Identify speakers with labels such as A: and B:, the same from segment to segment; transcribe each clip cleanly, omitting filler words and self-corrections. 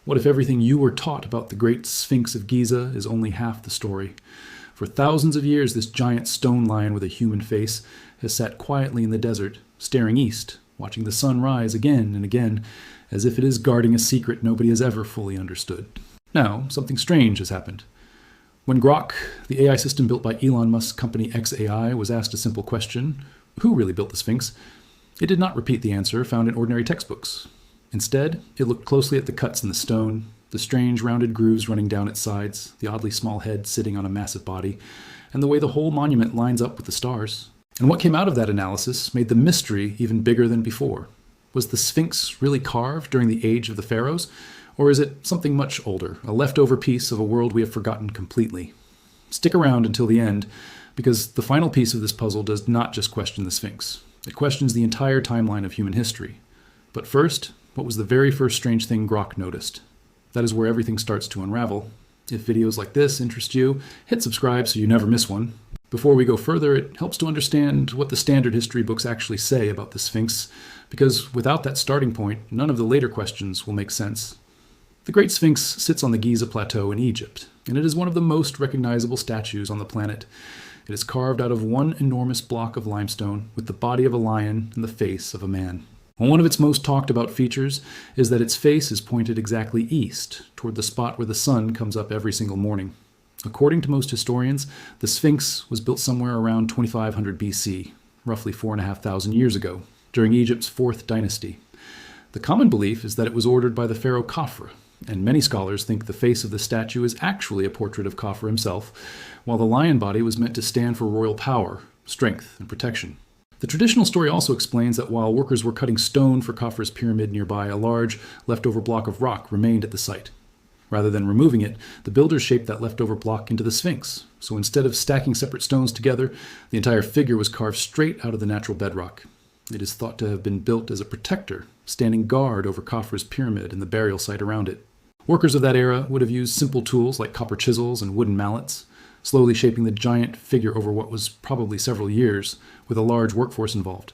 A: What if everything you were taught about the Great Sphinx of Giza is only half the story? For thousands of years, this giant stone lion with a human face has sat quietly in the desert, staring east, watching the sun rise again and again, as if it is guarding a secret nobody has ever fully understood. Now, something strange has happened. When Grok, the AI system built by Elon Musk's company xAI, was asked a simple question, who really built the Sphinx? It did not repeat the answer found in ordinary textbooks. Instead, it looked closely at the cuts in the stone, the strange rounded grooves running down its sides, the oddly small head sitting on a massive body, and the way the whole monument lines up with the stars. And what came out of that analysis made the mystery even bigger than before. Was the Sphinx really carved during the age of the pharaohs? Or is it something much older, a leftover piece of a world we have forgotten completely? Stick around until the end, because the final piece of this puzzle does not just question the Sphinx. It questions the entire timeline of human history. But first, what was the very first strange thing Grok noticed? That is where everything starts to unravel. If videos like this interest you, hit subscribe so you never miss one. Before we go further, it helps to understand what the standard history books actually say about the Sphinx, because without that starting point, none of the later questions will make sense. The Great Sphinx sits on the Giza Plateau in Egypt, and it is one of the most recognizable statues on the planet. It is carved out of one enormous block of limestone with the body of a lion and the face of a man. One of its most talked about features is that its face is pointed exactly east, toward the spot where the sun comes up every single morning. According to most historians, the Sphinx was built somewhere around 2500 BC, roughly 4,500 years ago, during Egypt's 4th dynasty. The common belief is that it was ordered by the Pharaoh Khafre, and many scholars think the face of the statue is actually a portrait of Khafre himself, while the lion body was meant to stand for royal power, strength, and protection. The traditional story also explains that while workers were cutting stone for Khafre's pyramid nearby, a large leftover block of rock remained at the site. Rather than removing it, the builders shaped that leftover block into the Sphinx. So instead of stacking separate stones together, the entire figure was carved straight out of the natural bedrock. It is thought to have been built as a protector, standing guard over Khafre's pyramid and the burial site around it. Workers of that era would have used simple tools like copper chisels and wooden mallets, slowly shaping the giant figure over what was probably several years, with a large workforce involved.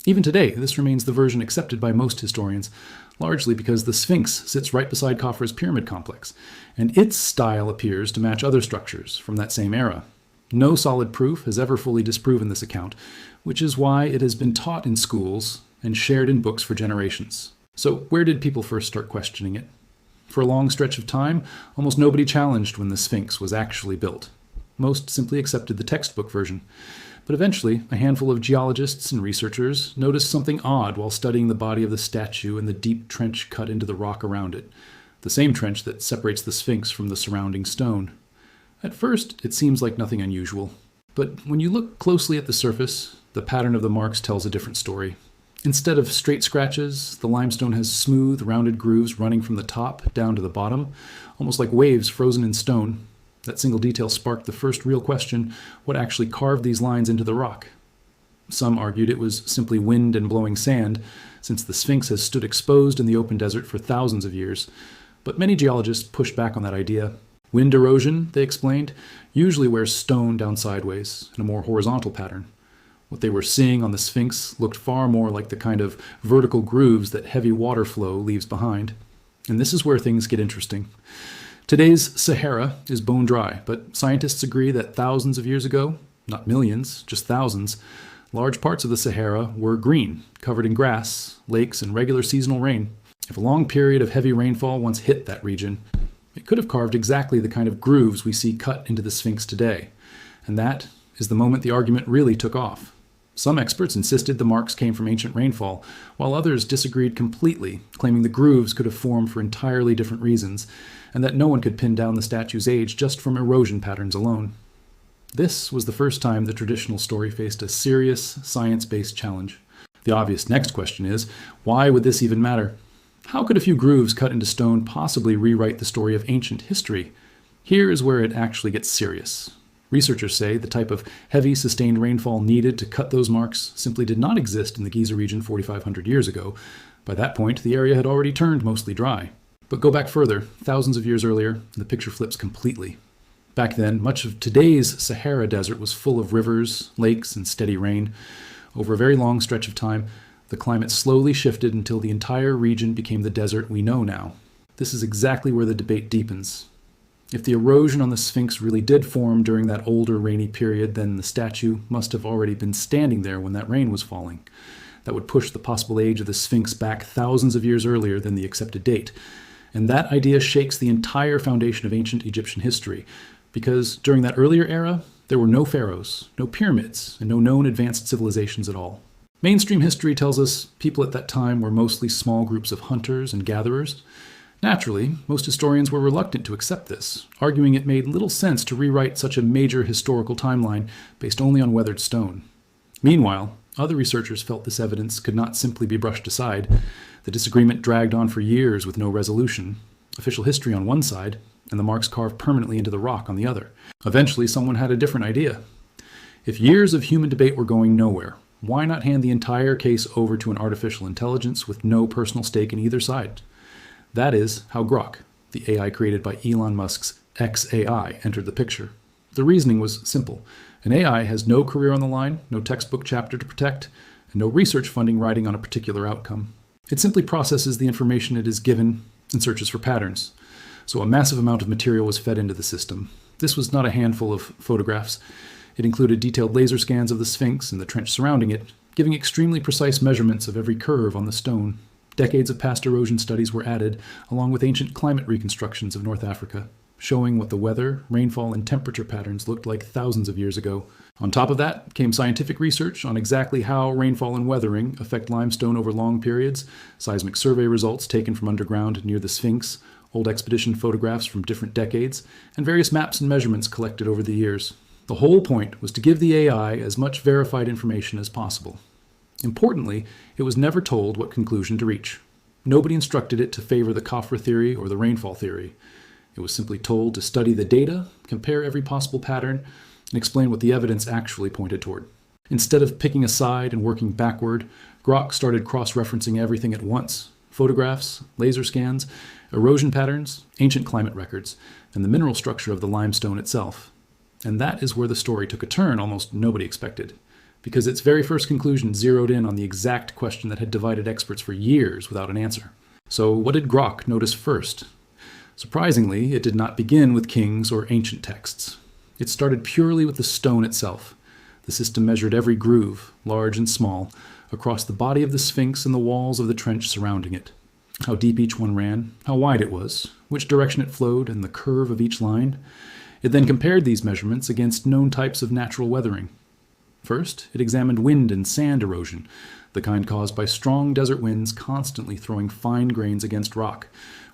A: Even today, this remains the version accepted by most historians, largely because the Sphinx sits right beside Khafre's pyramid complex, and its style appears to match other structures from that same era. No solid proof has ever fully disproven this account, which is why it has been taught in schools and shared in books for generations. So where did people first start questioning it? For a long stretch of time, almost nobody challenged when the Sphinx was actually built. Most simply accepted the textbook version. But eventually, a handful of geologists and researchers noticed something odd while studying the body of the statue and the deep trench cut into the rock around it, the same trench that separates the Sphinx from the surrounding stone. At first, it seems like nothing unusual. But when you look closely at the surface, the pattern of the marks tells a different story. Instead of straight scratches, the limestone has smooth, rounded grooves running from the top down to the bottom, almost like waves frozen in stone. That single detail sparked the first real question: what actually carved these lines into the rock? Some argued it was simply wind and blowing sand, since the Sphinx has stood exposed in the open desert for thousands of years. But many geologists pushed back on that idea. Wind erosion, they explained, usually wears stone down sideways in a more horizontal pattern. What they were seeing on the Sphinx looked far more like the kind of vertical grooves that heavy water flow leaves behind. And this is where things get interesting. Today's Sahara is bone dry, but scientists agree that thousands of years ago, not millions, just thousands, large parts of the Sahara were green, covered in grass, lakes, and regular seasonal rain. If a long period of heavy rainfall once hit that region, it could have carved exactly the kind of grooves we see cut into the Sphinx today. And that is the moment the argument really took off. Some experts insisted the marks came from ancient rainfall, while others disagreed completely, claiming the grooves could have formed for entirely different reasons, and that no one could pin down the statue's age just from erosion patterns alone. This was the first time the traditional story faced a serious, science-based challenge. The obvious next question is, why would this even matter? How could a few grooves cut into stone possibly rewrite the story of ancient history? Here is where it actually gets serious. Researchers say the type of heavy, sustained rainfall needed to cut those marks simply did not exist in the Giza region 4,500 years ago. By that point, the area had already turned mostly dry. But go back further, thousands of years earlier, and the picture flips completely. Back then, much of today's Sahara Desert was full of rivers, lakes, and steady rain. Over a very long stretch of time, the climate slowly shifted until the entire region became the desert we know now. This is exactly where the debate deepens. If the erosion on the Sphinx really did form during that older rainy period, then the statue must have already been standing there when that rain was falling. That would push the possible age of the Sphinx back thousands of years earlier than the accepted date. And that idea shakes the entire foundation of ancient Egyptian history, because during that earlier era, there were no pharaohs, no pyramids, and no known advanced civilizations at all. Mainstream history tells us people at that time were mostly small groups of hunters and gatherers. Naturally, most historians were reluctant to accept this, arguing it made little sense to rewrite such a major historical timeline based only on weathered stone. Meanwhile, other researchers felt this evidence could not simply be brushed aside. The disagreement dragged on for years with no resolution. Official history on one side, and the marks carved permanently into the rock on the other. Eventually, someone had a different idea. If years of human debate were going nowhere, why not hand the entire case over to an artificial intelligence with no personal stake in either side? That is how Grok, the AI created by Elon Musk's xAI, entered the picture. The reasoning was simple. An AI has no career on the line, no textbook chapter to protect, and no research funding riding on a particular outcome. It simply processes the information it is given and searches for patterns. So a massive amount of material was fed into the system. This was not a handful of photographs. It included detailed laser scans of the Sphinx and the trench surrounding it, giving extremely precise measurements of every curve on the stone. Decades of past erosion studies were added, along with ancient climate reconstructions of North Africa, showing what the weather, rainfall, and temperature patterns looked like thousands of years ago. On top of that came scientific research on exactly how rainfall and weathering affect limestone over long periods, seismic survey results taken from underground near the Sphinx, old expedition photographs from different decades, and various maps and measurements collected over the years. The whole point was to give the AI as much verified information as possible. Importantly, it was never told what conclusion to reach. Nobody instructed it to favor the Khafre theory or the rainfall theory. It was simply told to study the data, compare every possible pattern, and explain what the evidence actually pointed toward. Instead of picking a side and working backward, Grok started cross-referencing everything at once: photographs, laser scans, erosion patterns, ancient climate records, and the mineral structure of the limestone itself. And that is where the story took a turn almost nobody expected, because its very first conclusion zeroed in on the exact question that had divided experts for years without an answer. So what did Grok notice first? Surprisingly, it did not begin with kings or ancient texts. It started purely with the stone itself. The system measured every groove, large and small, across the body of the Sphinx and the walls of the trench surrounding it. How deep each one ran, how wide it was, which direction it flowed, and the curve of each line. It then compared these measurements against known types of natural weathering. First, it examined wind and sand erosion, the kind caused by strong desert winds constantly throwing fine grains against rock,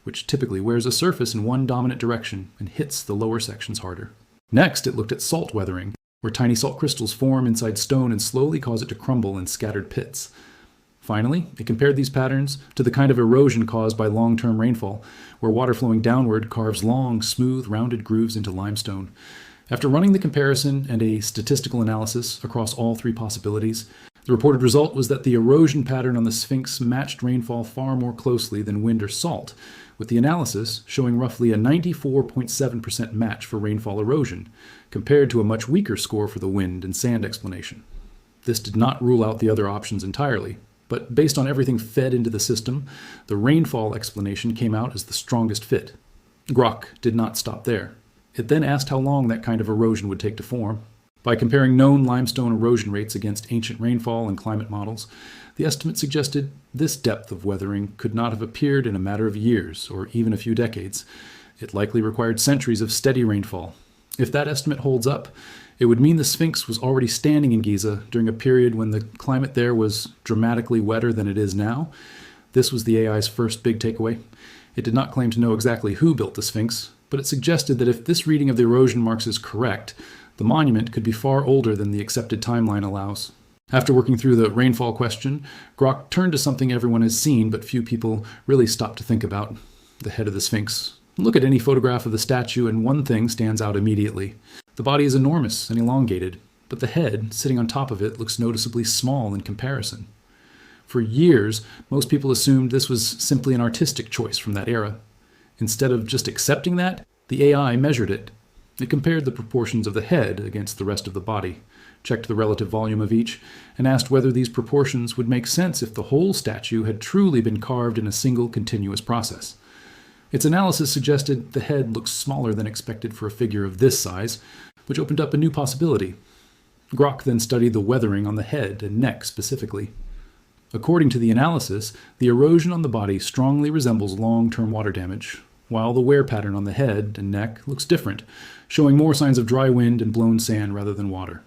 A: which typically wears a surface in one dominant direction and hits the lower sections harder. Next, it looked at salt weathering, where tiny salt crystals form inside stone and slowly cause it to crumble in scattered pits. Finally, it compared these patterns to the kind of erosion caused by long-term rainfall, where water flowing downward carves long, smooth, rounded grooves into limestone. After running the comparison and a statistical analysis across all three possibilities, the reported result was that the erosion pattern on the Sphinx matched rainfall far more closely than wind or salt, with the analysis showing roughly a 94.7% match for rainfall erosion, compared to a much weaker score for the wind and sand explanation. This did not rule out the other options entirely, but based on everything fed into the system, the rainfall explanation came out as the strongest fit. Grok did not stop there. It then asked how long that kind of erosion would take to form. By comparing known limestone erosion rates against ancient rainfall and climate models, the estimate suggested this depth of weathering could not have appeared in a matter of years or even a few decades. It likely required centuries of steady rainfall. If that estimate holds up, it would mean the Sphinx was already standing in Giza during a period when the climate there was dramatically wetter than it is now. This was the AI's first big takeaway. It did not claim to know exactly who built the Sphinx, but it suggested that if this reading of the erosion marks is correct, the monument could be far older than the accepted timeline allows. After working through the rainfall question, Grok turned to something everyone has seen but few people really stop to think about: the head of the Sphinx. Look at any photograph of the statue and one thing stands out immediately. The body is enormous and elongated, but the head, sitting on top of it, looks noticeably small in comparison. For years, most people assumed this was simply an artistic choice from that era. Instead of just accepting that, the AI measured it. It compared the proportions of the head against the rest of the body, checked the relative volume of each, and asked whether these proportions would make sense if the whole statue had truly been carved in a single continuous process. Its analysis suggested the head looks smaller than expected for a figure of this size, which opened up a new possibility. Grok then studied the weathering on the head and neck specifically. According to the analysis, the erosion on the body strongly resembles long-term water damage, while the wear pattern on the head and neck looks different, showing more signs of dry wind and blown sand rather than water.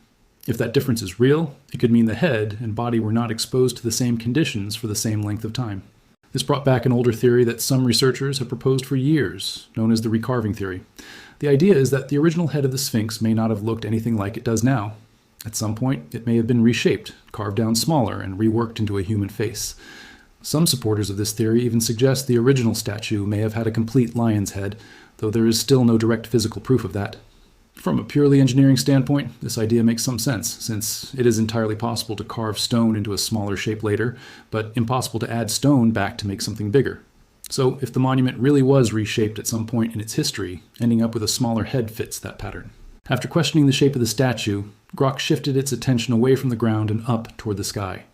A: If that difference is real, it could mean the head and body were not exposed to the same conditions for the same length of time. This brought back an older theory that some researchers have proposed for years, known as the recarving theory. The idea is that the original head of the Sphinx may not have looked anything like it does now. At some point, it may have been reshaped, carved down smaller, and reworked into a human face. Some supporters of this theory even suggest the original statue may have had a complete lion's head, though there is still no direct physical proof of that. From a purely engineering standpoint, this idea makes some sense, since it is entirely possible to carve stone into a smaller shape later, but impossible to add stone back to make something bigger. So if the monument really was reshaped at some point in its history, ending up with a smaller head fits that pattern. After questioning the shape of the statue, Grok shifted its attention away from the ground and up toward the sky.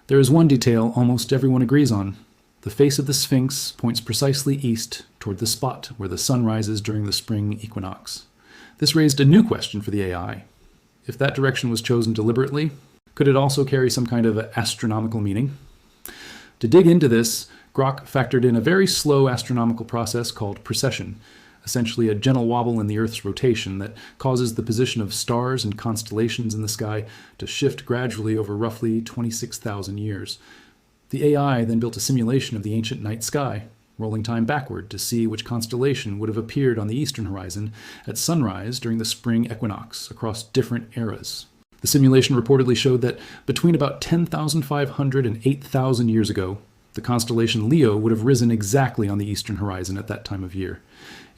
A: There is one detail almost everyone agrees on. The face of the Sphinx points precisely east toward the spot where the sun rises during the spring equinox. This raised a new question for the AI. If that direction was chosen deliberately, could it also carry some kind of astronomical meaning? To dig into this, Grok factored in a very slow astronomical process called precession, essentially a gentle wobble in the Earth's rotation that causes the position of stars and constellations in the sky to shift gradually over roughly 26,000 years. The AI then built a simulation of the ancient night sky, rolling time backward to see which constellation would have appeared on the eastern horizon at sunrise during the spring equinox across different eras. The simulation reportedly showed that between about 10,500 and 8,000 years ago, the constellation Leo would have risen exactly on the eastern horizon at that time of year.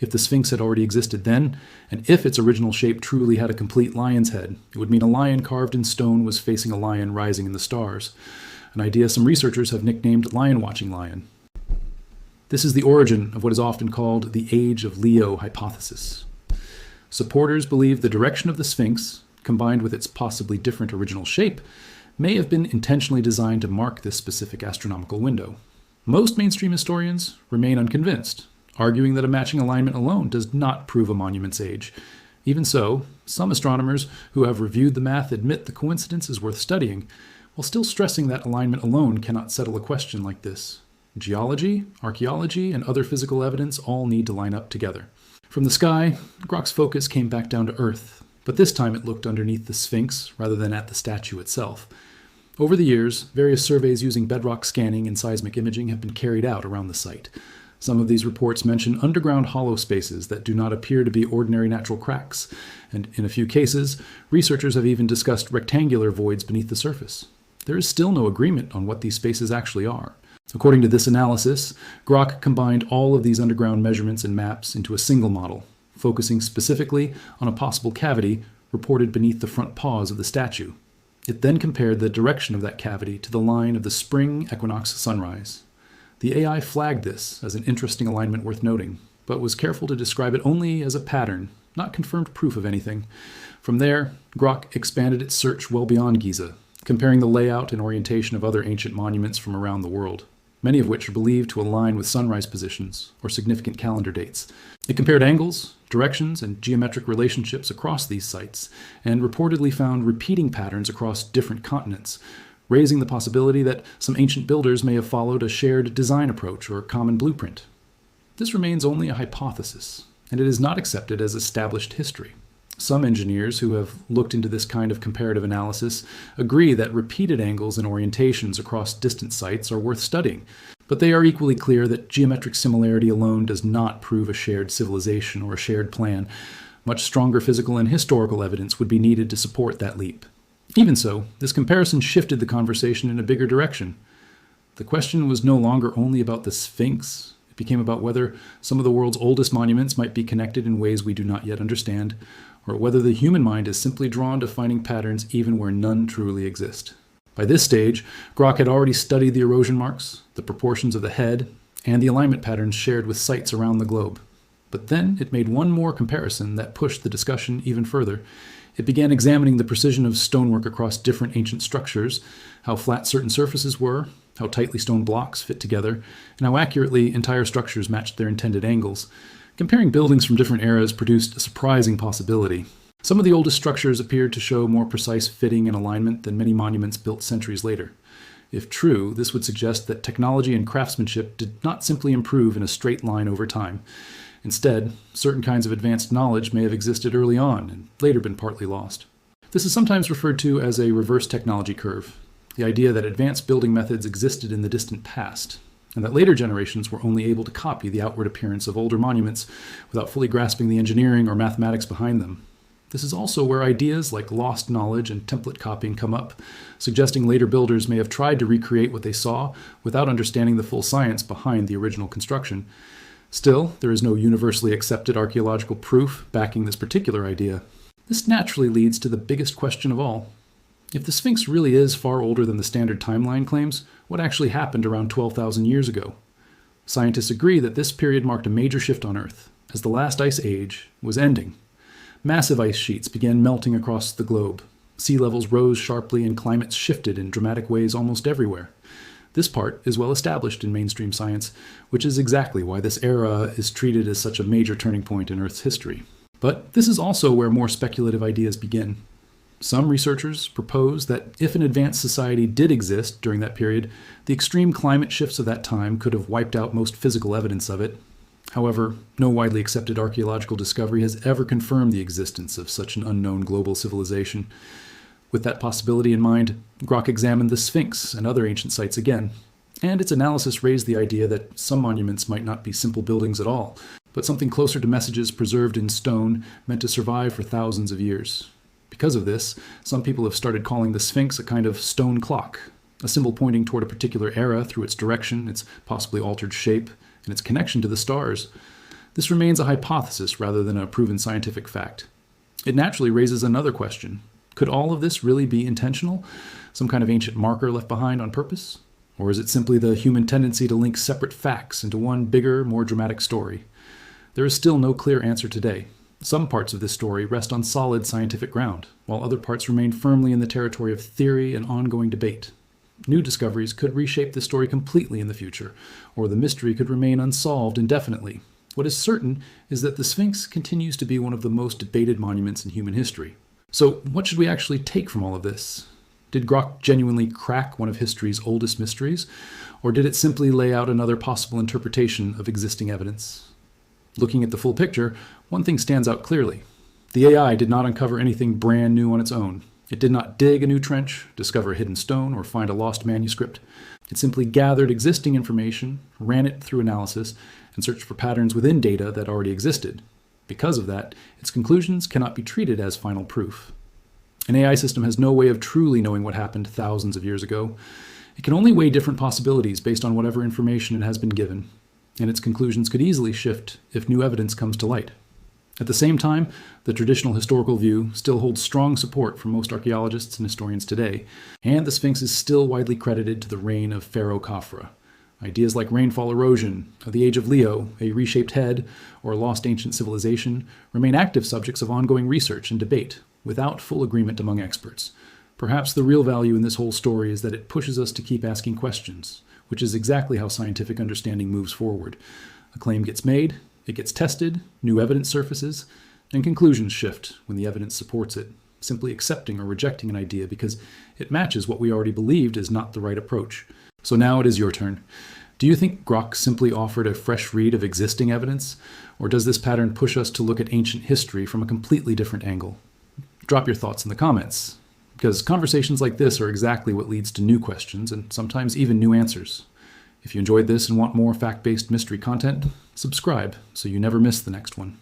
A: If the Sphinx had already existed then, and if its original shape truly had a complete lion's head, it would mean a lion carved in stone was facing a lion rising in the stars, an idea some researchers have nicknamed lion-watching lion. This is the origin of what is often called the Age of Leo hypothesis. Supporters believe the direction of the Sphinx, combined with its possibly different original shape, may have been intentionally designed to mark this specific astronomical window. Most mainstream historians remain unconvinced, arguing that a matching alignment alone does not prove a monument's age. Even so, some astronomers who have reviewed the math admit the coincidence is worth studying, while still stressing that alignment alone cannot settle a question like this. Geology, archaeology, and other physical evidence all need to line up together. From the sky, Grok's focus came back down to Earth, but this time it looked underneath the Sphinx rather than at the statue itself. Over the years, various surveys using bedrock scanning and seismic imaging have been carried out around the site. Some of these reports mention underground hollow spaces that do not appear to be ordinary natural cracks, and in a few cases, researchers have even discussed rectangular voids beneath the surface. There is still no agreement on what these spaces actually are. According to this analysis, Grok combined all of these underground measurements and maps into a single model, focusing specifically on a possible cavity reported beneath the front paws of the statue. It then compared the direction of that cavity to the line of the spring equinox sunrise. The AI flagged this as an interesting alignment worth noting, but was careful to describe it only as a pattern, not confirmed proof of anything. From there, Grok expanded its search well beyond Giza, comparing the layout and orientation of other ancient monuments from around the world, many of which are believed to align with sunrise positions or significant calendar dates. It compared angles, directions, and geometric relationships across these sites, and reportedly found repeating patterns across different continents, raising the possibility that some ancient builders may have followed a shared design approach or common blueprint. This remains only a hypothesis, and it is not accepted as established history. Some engineers who have looked into this kind of comparative analysis agree that repeated angles and orientations across distant sites are worth studying, but they are equally clear that geometric similarity alone does not prove a shared civilization or a shared plan. Much stronger physical and historical evidence would be needed to support that leap. Even so, this comparison shifted the conversation in a bigger direction. The question was no longer only about the Sphinx. It became about whether some of the world's oldest monuments might be connected in ways we do not yet understand, or whether the human mind is simply drawn to finding patterns even where none truly exist. By this stage, Grok had already studied the erosion marks, the proportions of the head, and the alignment patterns shared with sites around the globe. But then it made one more comparison that pushed the discussion even further. It began examining the precision of stonework across different ancient structures, how flat certain surfaces were, how tightly stone blocks fit together, and how accurately entire structures matched their intended angles. Comparing buildings from different eras produced a surprising possibility. Some of the oldest structures appeared to show more precise fitting and alignment than many monuments built centuries later. If true, this would suggest that technology and craftsmanship did not simply improve in a straight line over time. Instead, certain kinds of advanced knowledge may have existed early on and later been partly lost. This is sometimes referred to as a reverse technology curve, the idea that advanced building methods existed in the distant past, and that later generations were only able to copy the outward appearance of older monuments without fully grasping the engineering or mathematics behind them. This is also where ideas like lost knowledge and template copying come up, suggesting later builders may have tried to recreate what they saw without understanding the full science behind the original construction. Still, there is no universally accepted archaeological proof backing this particular idea. This naturally leads to the biggest question of all. If the Sphinx really is far older than the standard timeline claims, what actually happened around 12,000 years ago? Scientists agree that this period marked a major shift on Earth, as the last ice age was ending. Massive ice sheets began melting across the globe. Sea levels rose sharply and climates shifted in dramatic ways almost everywhere. This part is well established in mainstream science, which is exactly why this era is treated as such a major turning point in Earth's history. But this is also where more speculative ideas begin. Some researchers propose that if an advanced society did exist during that period, the extreme climate shifts of that time could have wiped out most physical evidence of it. However, no widely accepted archaeological discovery has ever confirmed the existence of such an unknown global civilization. With that possibility in mind, Grok examined the Sphinx and other ancient sites again, and its analysis raised the idea that some monuments might not be simple buildings at all, but something closer to messages preserved in stone meant to survive for thousands of years. Because of this, some people have started calling the Sphinx a kind of stone clock, a symbol pointing toward a particular era through its direction, its possibly altered shape, and its connection to the stars. This remains a hypothesis rather than a proven scientific fact. It naturally raises another question. Could all of this really be intentional? Some kind of ancient marker left behind on purpose? Or is it simply the human tendency to link separate facts into one bigger, more dramatic story? There is still no clear answer today. Some parts of this story rest on solid scientific ground, while other parts remain firmly in the territory of theory and ongoing debate. New discoveries could reshape the story completely in the future, or the mystery could remain unsolved indefinitely. What is certain is that the Sphinx continues to be one of the most debated monuments in human history. So, what should we actually take from all of this? Did Grok genuinely crack one of history's oldest mysteries, or did it simply lay out another possible interpretation of existing evidence? Looking at the full picture, one thing stands out clearly. The AI did not uncover anything brand new on its own. It did not dig a new trench, discover a hidden stone, or find a lost manuscript. It simply gathered existing information, ran it through analysis, and searched for patterns within data that already existed. Because of that, its conclusions cannot be treated as final proof. An AI system has no way of truly knowing what happened thousands of years ago. It can only weigh different possibilities based on whatever information it has been given, and its conclusions could easily shift if new evidence comes to light. At the same time, the traditional historical view still holds strong support from most archaeologists and historians today, and the Sphinx is still widely credited to the reign of Pharaoh Khafre. Ideas like rainfall erosion, the age of Leo, a reshaped head, or a lost ancient civilization remain active subjects of ongoing research and debate, without full agreement among experts. Perhaps the real value in this whole story is that it pushes us to keep asking questions, which is exactly how scientific understanding moves forward. A claim gets made, it gets tested, new evidence surfaces, and conclusions shift when the evidence supports it, simply accepting or rejecting an idea because it matches what we already believed is not the right approach. So now it is your turn. Do you think Grok simply offered a fresh read of existing evidence, or does this pattern push us to look at ancient history from a completely different angle? Drop your thoughts in the comments, because conversations like this are exactly what leads to new questions and sometimes even new answers. If you enjoyed this and want more fact-based mystery content, subscribe so you never miss the next one.